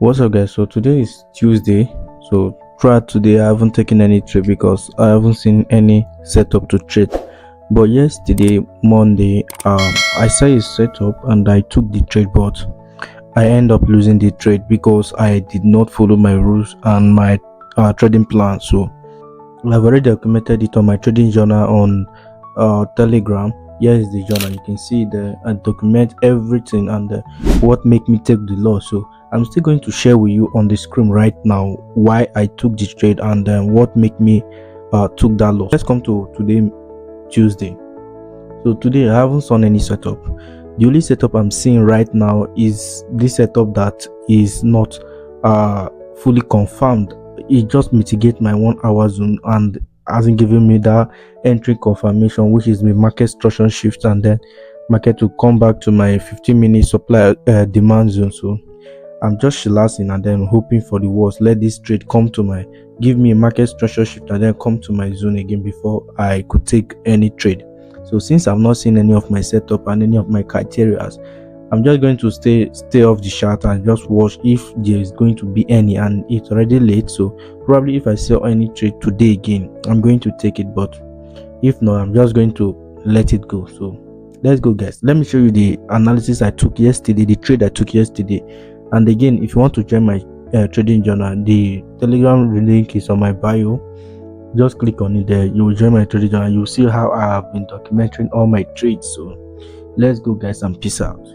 What's up, guys? So today is Tuesday. So throughout today, I haven't taken any trade because I haven't seen any setup to trade. But yesterday, Monday, I saw a setup and I took the trade, but I end up losing the trade because I did not follow my rules and my trading plan. So I've already documented it on my trading journal on Telegram. Here is the journal. You can see there. I document everything and what make me take the loss. So I'm still going to share with you on the screen right now why I took the trade and what make me took that loss. Let's come to today, Tuesday. So today I haven't seen any setup. The only setup I'm seeing right now is this setup that is not fully confirmed. It just mitigate my 1 hour zone and hasn't given me that entry confirmation, which is my market structure shift, and then market will come back to my 15-minute supply demand zone. So I'm just relaxing and then hoping for the worst. Let this trade come to my give me a market structure shift and then come to my zone again before I could take any trade. So since I've not seen any of my setup and any of my criteria, I'm just going to stay off the chart and just watch if there is going to be any, and it's already late. So probably if I sell any trade today again, I'm going to take it, but if not, I'm just going to let it go. So let's go, guys. Let me show you the analysis I took yesterday, the trade I took yesterday. And again, if you want to join my trading journal, the Telegram link is on my bio. Just click on it there. You will join my trading journal. You'll see how I have been documenting all my trades. So let's go, guys, and peace out.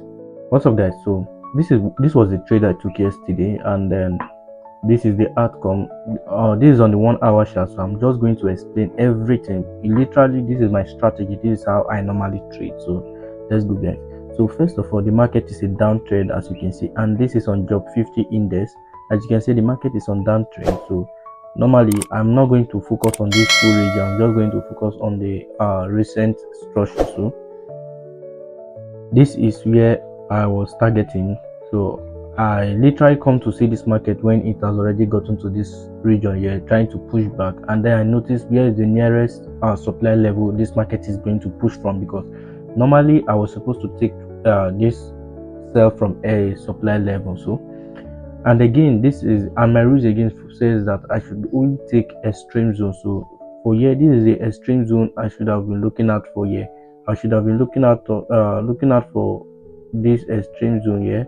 What's up, guys? So this was the trade I took yesterday, and then this is the outcome. This is on the 1 hour chart, so I'm just going to explain everything. Literally, this is my strategy. This is how I normally trade. So let's go, guys. So first of all, the market is a downtrend, as you can see, and this is on job 50 index. As you can see, the market is on downtrend. So normally I'm not going to focus on this full region. I'm just going to focus on the recent structure. So this is where I was targeting. So I literally come to see this market when it has already gotten to this region here, trying to push back, and then I noticed where is the nearest supply level this market is going to push from, because normally I was supposed to take this sell from a supply level. So, and again, this is, and my rules again says that I should only take extreme zone. So for here, this is the extreme zone I should have been looking at for here. I should have been looking at for this extreme zone here.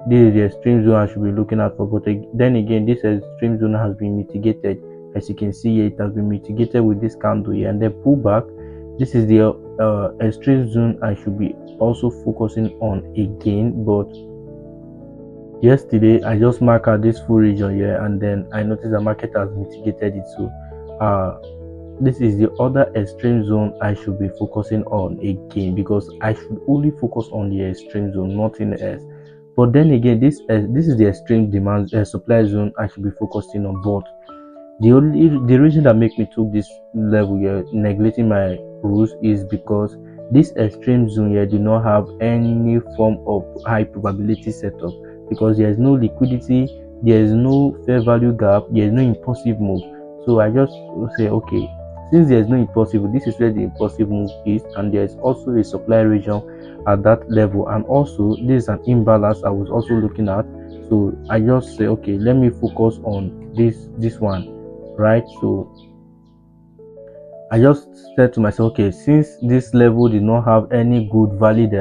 This is the extreme zone I should be looking at for, but then again, this extreme zone has been mitigated. As you can see here, it has been mitigated with this candle here, and then pull back. This is the extreme zone I should be also focusing on again, but yesterday I just marked out this full region here, and then I noticed the market has mitigated it. So this is the other extreme zone I should be focusing on again, because I should only focus on the extreme zone, nothing else. But then again, this is the extreme demand supply zone I should be focusing on. But the reason that make me took this level here, neglecting my rules, is because this extreme zone here do not have any form of high probability setup, because there is no liquidity, there is no fair value gap, there is no impulsive move. So I just say, okay, since there is no impulsive, this is where the impulsive move is, and there is also a supply region at that level, and also this is an imbalance I was also looking at. So I just say, okay, let me focus on this one, right? So I just said to myself, okay, since this level did not have any good valid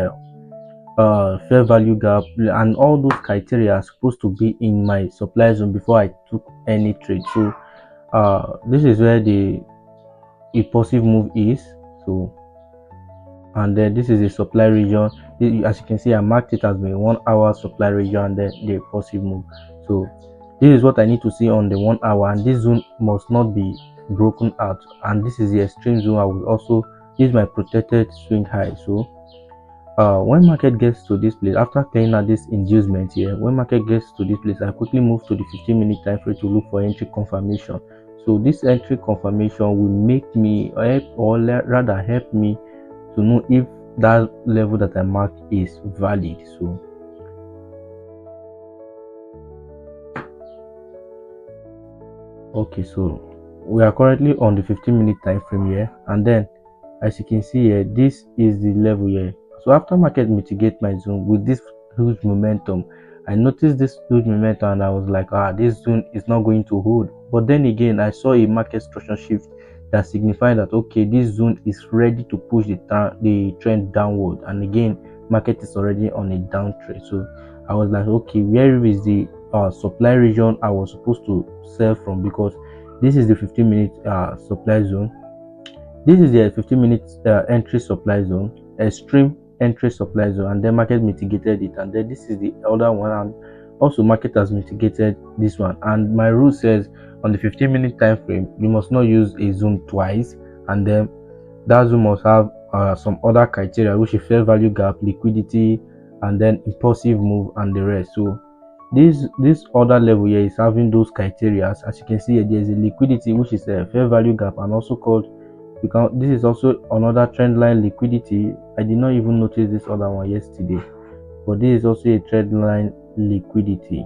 fair value gap and all those criteria are supposed to be in my supply zone before I took any trade. So this is where the impulsive move is. So, and then this is a supply region. As you can see, I marked it as my 1 hour supply region, and then the impulsive move. So this is what I need to see on the 1 hour, and this zone must not be broken out, and this is the extreme zone. I will also use my protected swing high. So when market gets to this place, after clearing out this inducement here, when market gets to this place, I quickly move to the 15-minute time frame to look for entry confirmation. So this entry confirmation will make me help, or rather help me to know if that level that I marked is valid. So okay, so we are currently on the 15-minute time frame here, and then as you can see here, this is the level here. So after market mitigate my zone with this huge momentum, I noticed this huge momentum and I was like, this zone is not going to hold. But then again, I saw a market structure shift that signified that okay, this zone is ready to push the trend downward. And again, market is already on a downtrend. So I was like, okay, where is the supply region I was supposed to sell from? Because this is the 15-minute supply zone. This is the 15-minute entry supply zone, extreme entry supply zone, and then market mitigated it. And then this is the other one, and also market has mitigated this one. And my rule says on the 15-minute time frame, you must not use a zone twice, and then that zone must have some other criteria, which is fair value gap, liquidity, and then impulsive move, and the rest. So this other level here is having those criteria. As you can see here, there is a liquidity, which is a fair value gap, and also called this is also another trend line liquidity. I did not even notice this other one yesterday, but this is also a trend line liquidity.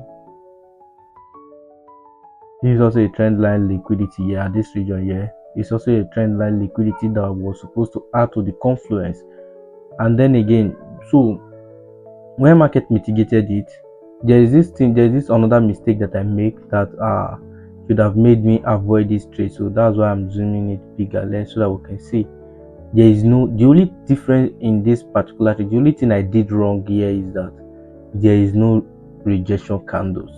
This is also a trend line liquidity here. This region here is also a trend line liquidity that was supposed to add to the confluence. And then again, so when market mitigated it, there is this another mistake that I make that should have made me avoid this trade. So that's why I'm zooming it bigger lens so that we can see. There is the only difference in this particular trade, the only thing I did wrong here is that there is no rejection candles.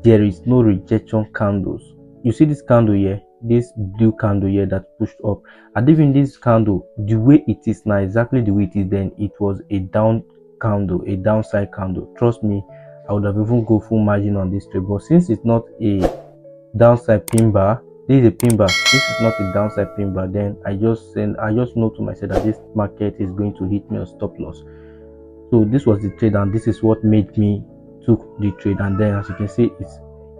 There is no rejection candles. You see this candle here, this blue candle here that pushed up, and even this candle, the way it is now, exactly the way it is then, it was a down candle, a downside candle. Trust me, I would have even go full margin on this trade, but since it's not a downside pin bar, this is a pin bar, this is not a downside pin bar, then I just know to myself that this market is going to hit me on stop loss. So this was the trade, and this is what made me took the trade. And then as you can see,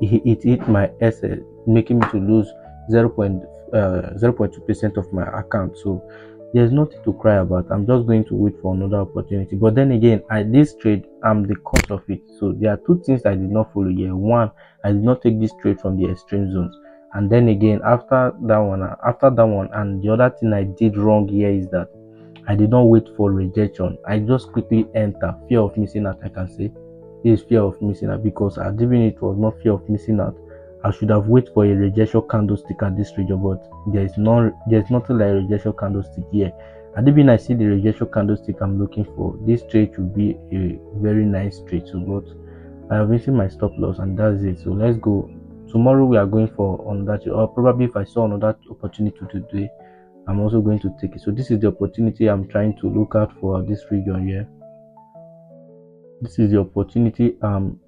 it hit my asset, making me to lose 0.2% of my account. So there's nothing to cry about. I'm just going to wait for another opportunity. But then again, this trade, I'm the cause of it. So there are two things I did not follow here. One, I did not take this trade from the extreme zones. And then again, after that one, and the other thing I did wrong here is that I did not wait for rejection. I just quickly enter. Fear of missing out, I can say. This is fear of missing out, because even it was not fear of missing out. I should have waited for a rejection candlestick at this region, but there's nothing like a rejection candlestick here. And even I see the rejection candlestick I'm looking for, this trade should be a very nice trade. So, but I have reached my stop loss, and that's it. So let's go. Tomorrow we are going for on that, or probably if I saw another opportunity today, I'm also going to take it. So this is the opportunity I'm trying to look out for this region here. This is the opportunity I'm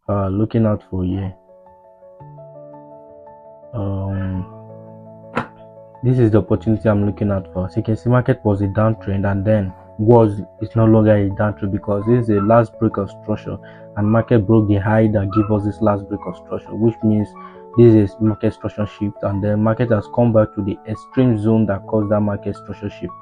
looking out for here. This is the opportunity I'm looking out for. So you can see market was a downtrend, and then it's no longer a downtrend because this is the last break of structure, and market broke the high that gave us this last break of structure, which means this is market structure shift, and then market has come back to the extreme zone that caused that market structure shift.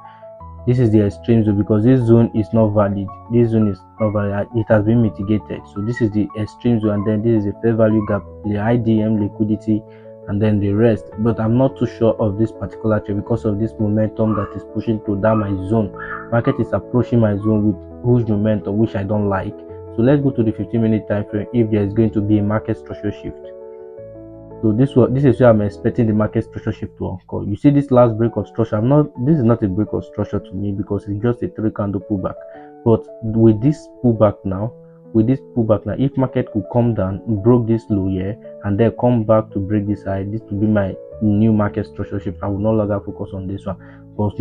This is the extreme zone because this zone is not valid. This zone is not valid. It has been mitigated. So this is the extreme zone, and then this is the fair value gap, the IDM liquidity, and then the rest. But I'm not too sure of this particular trade because of this momentum that is pushing to down my zone. Market is approaching my zone with huge momentum, which I don't like. So let's go to the 15-minute time frame if there is going to be a market structure shift. So this is where I'm expecting the market structure shift to occur. You see this last break of structure. This is not a break of structure to me because it's just a 3-candle pullback. But with this pullback now, if market could come down, broke this low here, and then come back to break this high, this will be my new market structure shift. I will no longer focus on this one. But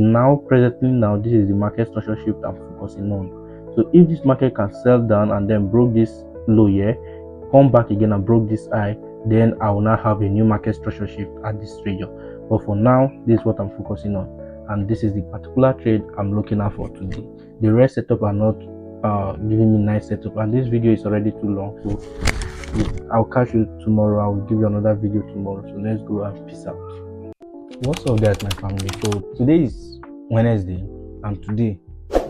presently, this is the market structure shift I'm focusing on. So if this market can sell down and then broke this low here, come back again and broke this high, then I will now have a new market structure shift at this region. But for now, this is what I'm focusing on, and this is the particular trade I'm looking at for today. The rest setup are not giving me nice setup, and this video is already too long, so I'll catch you tomorrow. I will give you another video tomorrow. So let's go and peace out. What's up, guys, my family? So today is Wednesday, and today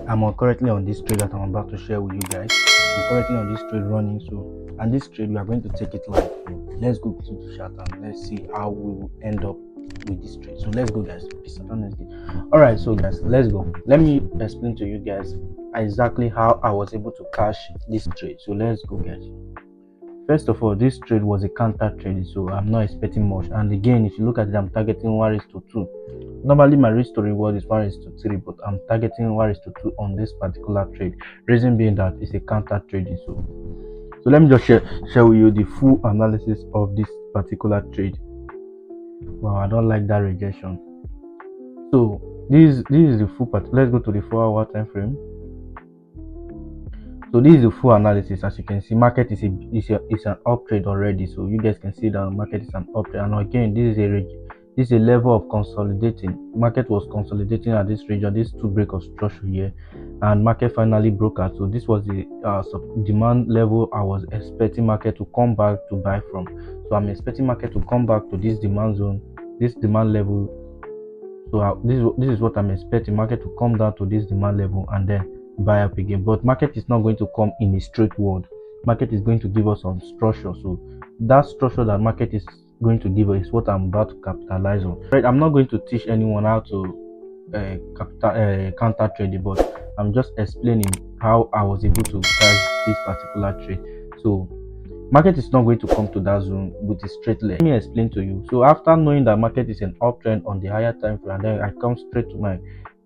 I'm currently on this trade that I'm about to share with you guys. I'm currently on this trade running, and this trade we are going to take it live. So let's go to the chat and let's see how we will end up with this trade. So let's go, guys. Peace out. Honestly. All right, so guys, let's go. Let me explain to you guys exactly how I was able to cash this trade. So let's go, guys. First of all, this trade was a counter trade, so I'm not expecting much. And again, if you look at it, I'm targeting 1:2. Normally, my risk to reward is 1:3, but I'm targeting 1:2 on this particular trade. Reason being that it's a counter trading. So let me just share with you the full analysis of this particular trade. Wow, I don't like that rejection. So this is the full part. Let's go to the 4-hour time frame. So this is the full analysis. As you can see, market is an up trade already. So you guys can see that market is an up trade. And again, this is a level of consolidating. Market was consolidating at this region, this two break of structure here, and market finally broke out. So this was the demand level I was expecting market to come back to buy from. So I'm expecting market to come back to this demand zone, this demand level. So this is what I'm expecting, market to come down to this demand level and then buy up again. But market is not going to come in a straight word. Market is going to give us some structure. So that structure that market is going to give us is what I'm about to capitalize on. Right, I'm not going to teach anyone how to counter trading, but I'm just explaining how I was able to catch this particular trade. So market is not going to come to that zone with a straight leg. Let me explain to you. So after knowing that market is an uptrend on the higher time frame, and then I come straight to my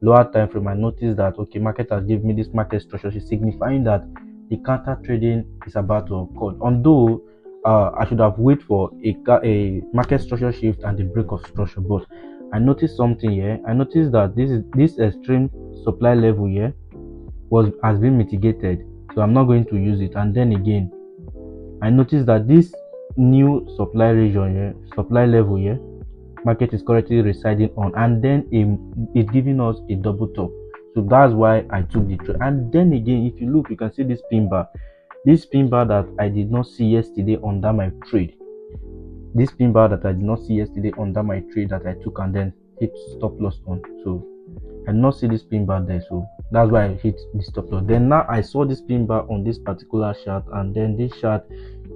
lower time frame, I notice that okay, market has given me this market structure, signifying that the counter trading is about to occur. Although I should have waited for a market structure shift and the break of structure, but I noticed something here. I noticed that this extreme supply level here has been mitigated, so I'm not going to use it. And then again, I noticed that this new supply region here, supply level here, market is currently residing on, and then it's giving us a double top. So that's why I took the trade. And then again, if you look, you can see this pin bar. This pin bar that I did not see yesterday under my trade. This pin bar that I did not see yesterday under my trade that I took and then hit stop loss on. So I did not see this pin bar there, so that's why I hit the stop loss. Then now I saw this pin bar on this particular chart, and then this chart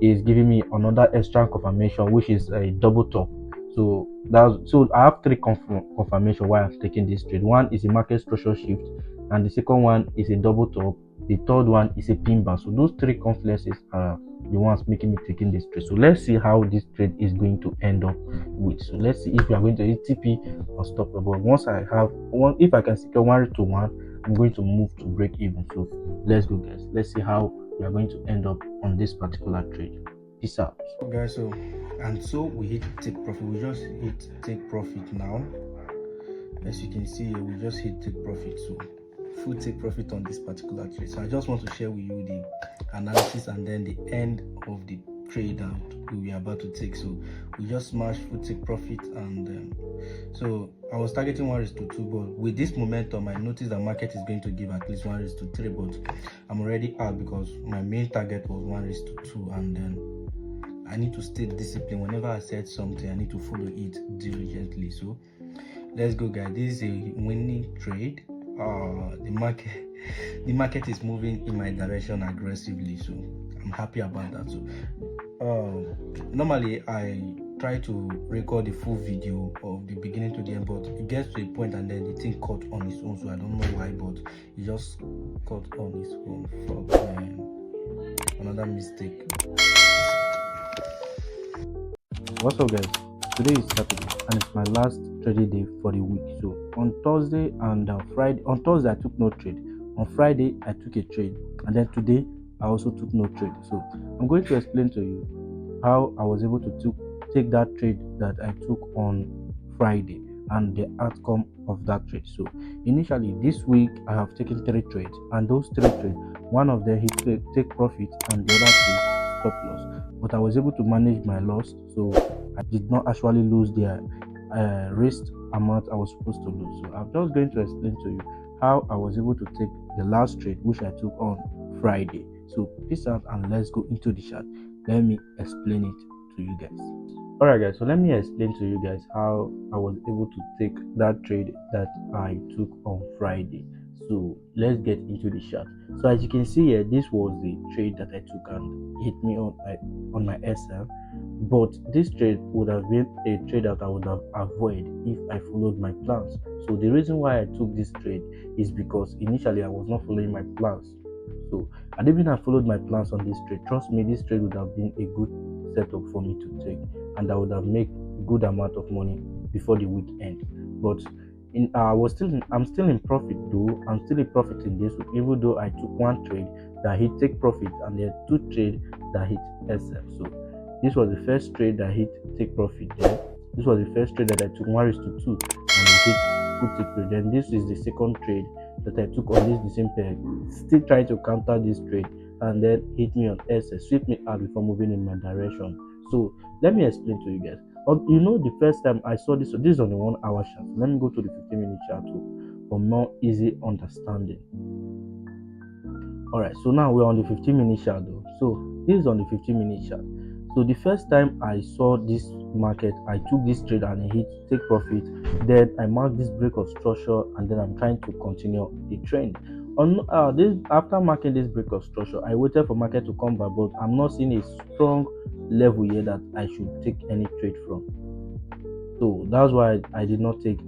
is giving me another extra confirmation, which is a double top. So I have three confirmation why I'm taking this trade. One is a market structure shift, and the second one is a double top. The third one is a pin bar. So those three confluences are the ones making me taking this trade. So let's see how this trade is going to end up with. So let's see if we are going to hit TP or stop. But once I have one, if I can secure 1:1, I'm going to move to break even. So let's go, guys. Let's see how we are going to end up on this particular trade. Peace out. So guys, so we hit take profit. We just hit take profit now. As you can see, we just hit take profit. So full take profit on this particular trade. So I just want to share with you the analysis and then the end of the trade that we are about to take. So we just smashed full take profit, and so I was targeting 1:2, but with this momentum I noticed the market is going to give at least 1:3, but I'm already out because my main target was 1:2, and then I need to stay disciplined. Whenever I said something, I need to follow it diligently. So let's go, guys. This is a winning trade. The market is moving in my direction aggressively, so I'm happy about that. So normally I try to record the full video of the beginning to the end, but it gets to a point and then the thing cut on its own. So I don't know why, but it just cut on its own. Another mistake. What's up, guys? Today is Saturday and it's my last trading day for the week. So on Thursday and Friday, on Thursday I took no trade. On Friday I took a trade, and then today I also took no trade. So I'm going to explain to you how I was able to take that trade that I took on Friday and the outcome of that trade. So initially this week I have taken 3 trades, and those 3 trades, one of them hit take profit and the other 2 stop loss. But I was able to manage my loss, so I did not actually lose the risk amount I was supposed to lose. So I'm just going to explain to you how I was able to take the last trade which I took on Friday. So peace out and let's go into the chart. Let me explain it to you guys. Alright, guys, so let me explain to you guys how I was able to take that trade that I took on Friday. So let's get into the chart. So as you can see here, this was the trade that I took and hit me on my SL. But this trade would have been a trade that I would have avoided if I followed my plans. So the reason why I took this trade is because initially I was not following my plans. So had even I followed my plans on this trade, trust me, this trade would have been a good setup for me to take, and I would have made good amount of money before the weekend. But I'm still in profit though. I'm still in profit in this week, even though I took one trade that hit take profit and then two trade that hit SF. So this was the first trade that hit take profit there. This was the first trade that I took 1:2 and it hit put take profit. Then this is the second trade that I took on this the same pair, still trying to counter this trade and then hit me on SS, sweep me out before moving in my direction. So let me explain to you guys. The first time I saw this, so this is on the 1 hour chart. Let me go to the 15-minute chart too, for more easy understanding. All right, so now we're on the 15-minute chart though. So this is on the 15-minute chart. So the first time I saw this market, I took this trade and it hit take profit. Then I marked this break of structure, and then I'm trying to continue the trend. On this after marking this break of structure, I waited for market to come back, but I'm not seeing a strong level here that I should take any trade from. So that's why I did not take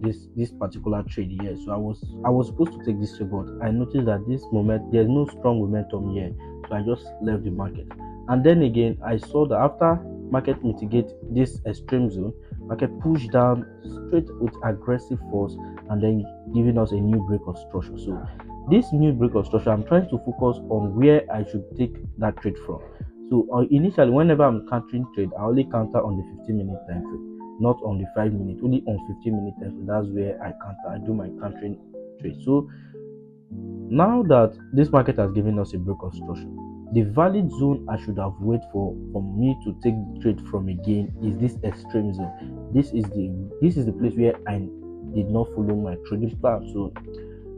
this particular trade here. So I was supposed to take this trade, but I noticed that this moment there's no strong momentum here, so I just left the market. And then again, I saw that after market mitigate this extreme zone, market push down straight with aggressive force, and then giving us a new break of structure. So this new break of structure, I'm trying to focus on where I should take that trade from. So initially, whenever I'm countering trade, I only counter on the 15-minute time frame, not on the 5 minute, only on 15-minute time frame. That's where I do my countering trade. So now that this market has given us a break of structure, the valid zone I should have waited for me to take the trade from again is this extreme zone. This is the place where I did not follow my trading plan. So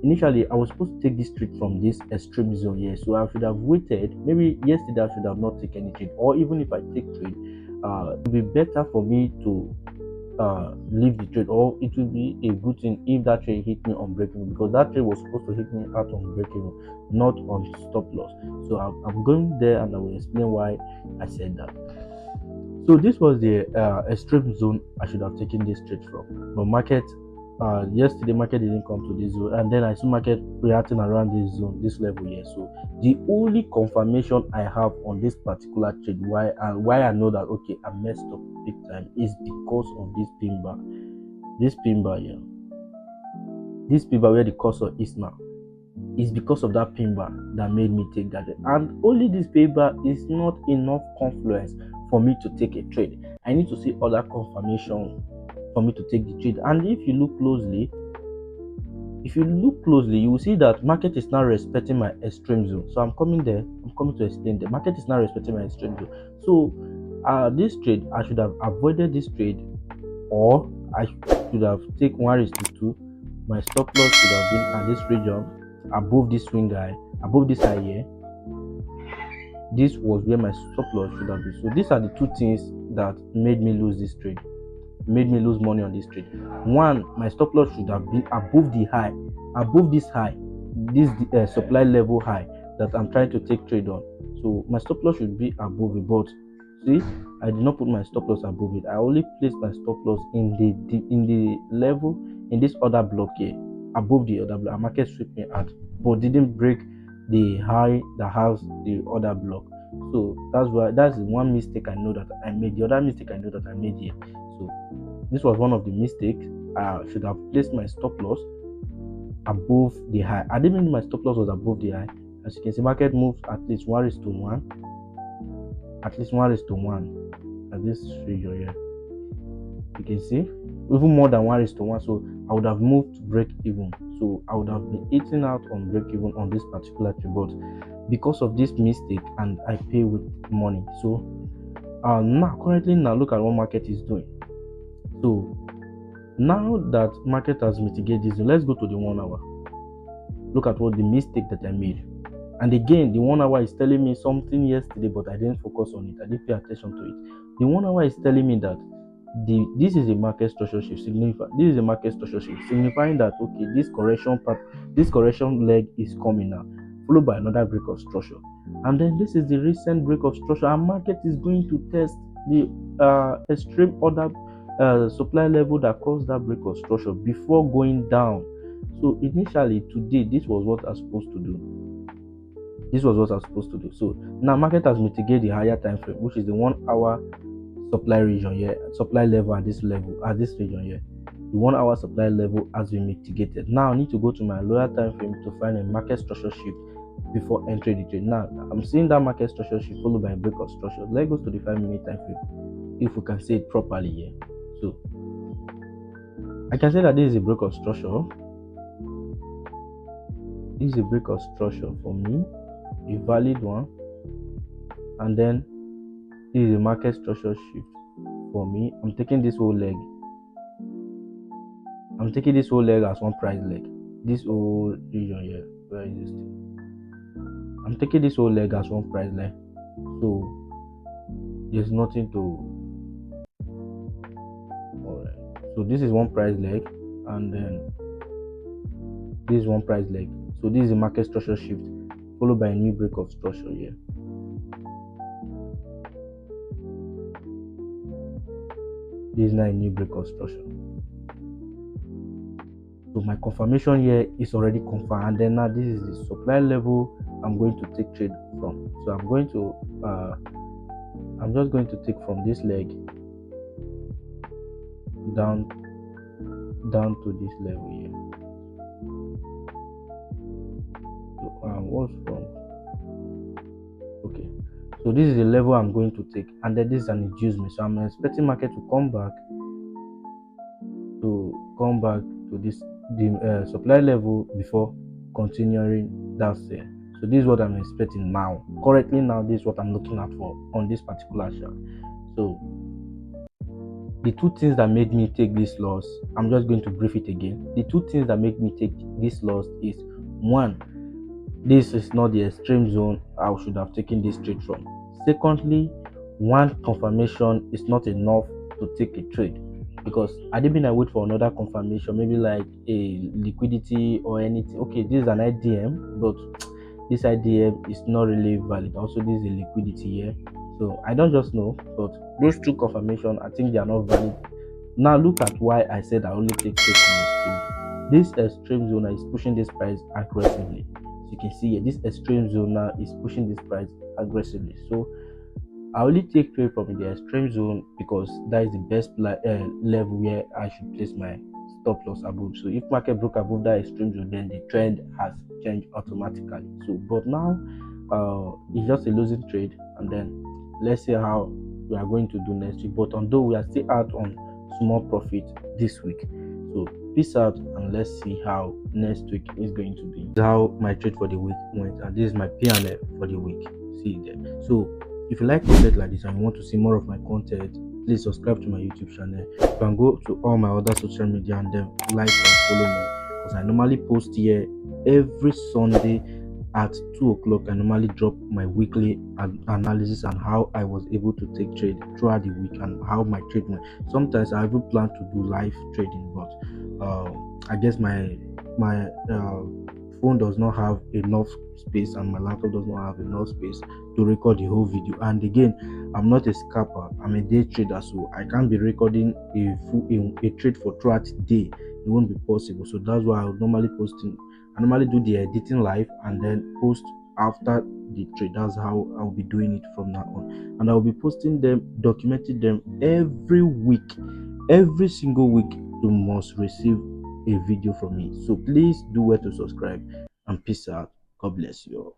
initially I was supposed to take this trade from this extreme zone here, so I should have waited. Maybe yesterday I should have not taken any trade, or even if I take trade, it would be better for me to leave the trade, or it will be a good thing if that trade hit me on break even, because that trade was supposed to hit me out on break even, not on stop loss. So I'm going there and I will explain why I said that. So this was the extreme zone I should have taken this trade from, but market yesterday market didn't come to this zone, and then I saw market reacting around this zone, this level here. So the only confirmation I have on this particular trade, why I know that okay, I messed up big time, is because of this pin bar. This pin bar here, this pin bar where the cursor is now, is because of that pin bar that made me take that trade. And only this pin bar is not enough confluence for me to take a trade. I need to see other confirmation for me to take the trade. And if you look closely, you will see that market is now respecting my extreme zone. So I'm coming to explain the market is now respecting my extreme zone. So this trade, I should have avoided this trade, or I should have taken 1:2. My stop loss should have been at this region, above this swing guy, above this high here. This was where my stop loss should have been. So these are the two things that made me lose this trade, made me lose money on this trade. One, my stop loss should have been above the high, above this high, this supply level high that I'm trying to take trade on. So my stop loss should be above it, but see, I did not put my stop loss above it. I only placed my stop loss in the level, in this other block here, above the other block. Market swept me out, but didn't break the high that has the other block. So that's one mistake I know that I made. The other mistake I know that I made here. So this was one of the mistakes. I should have placed my stop loss above the high. I didn't mean my stop loss was above the high. As you can see, market moves at least 1:1, at least 1:1 at this region here. You can see even more than 1:1. So I would have moved to break even. So I would have been eating out on break even on this particular trade, but because of this mistake, and I pay with money. So now currently look at what market is doing. So now that market has mitigated this, let's go to the 1 hour. Look at what the mistake that I made. And again, the 1 hour is telling me something yesterday, but I didn't focus on it. I didn't pay attention to it. The 1 hour is telling me that this is a market structure shift. This is a market structure shift, signifying that okay, this correction leg is coming now. followed by another break of structure. And then this is the recent break of structure. Our market is going to test the extreme order supply level that caused that break of structure before going down. So initially today, this was what I was supposed to do. This was what I was supposed to do. So now market has mitigated the higher time frame, which is the 1 hour supply region here, supply level at this region here. The 1 hour supply level has been mitigated. Now I need to go to my lower time frame to find a market structure shift before entering the trade. Now I'm seeing that market structure shift followed by a break of structure. Let's go to the 5 minute time frame if we can see it properly here. So I can say that this is a break of structure. This is a break of structure for me, a valid one, and then this is a market structure shift for me. I'm taking this whole leg. I'm taking this whole leg as one price leg. This whole region here, where is this thing? I'm taking this whole leg as one price leg. So there's nothing to. Alright. So this is one price leg, and then this is one price leg. So this is a market structure shift followed by a new break of structure here. This is now a new break of structure. So my confirmation here is already confirmed, and then now this is the supply level I'm going to take trade from. So I'm going to I'm just going to take from this leg down to this level here. So what's from? Okay, so this is the level I'm going to take, and then this is an inducement. So I'm expecting market to come back to this the supply level before continuing that sale. So this is what I'm expecting now. Currently now, this is what I'm looking out for on this particular chart. So the two things that made me take this loss, I'm just going to brief it again. The two things that make me take this loss is, one, this is not the extreme zone I should have taken this trade from. Secondly, one confirmation is not enough to take a trade, because I didn't wait for another confirmation, maybe like a liquidity or anything. Okay, this is an IDM, but this IDM is not really valid. Also, this is a liquidity here. So I don't just know, but those two confirmation, I think they are not valid. Now look at why I said I only take trades from extreme. This extreme zone is pushing this price aggressively. So you can see here, this extreme zone now is pushing this price aggressively. So I only take trade from the extreme zone because that is the best level where I should place my stop loss above. So if market broke above that extreme zone, then the trend has changed automatically. So but now it's just a losing trade, and then let's see how we are going to do next week. But although we are still out on small profit this week, so peace out, and let's see how next week is going to be. This is how my trade for the week went, and this is my P&L for the week. See you there. So if you like content like this and you want to see more of my content, please subscribe to my YouTube channel. You can go to all my other social media and then like and follow me, because I normally post here every Sunday at 2 o'clock. I normally drop my weekly analysis on how I was able to take trade throughout the week and how my trade went. Sometimes I even plan to do live trading, but I guess my phone does not have enough space and my laptop does not have enough space to record the whole video. And again, I'm not a scalper, I'm a day trader, so I can't be recording a trade for throughout the day. It won't be possible. So that's why I normally do the editing live and then post after the trade. That's how I'll be doing it from now on, and I'll be posting them, documenting them every week. Every single week you must receive a video from me. So please do well to subscribe, and peace out. God bless you all.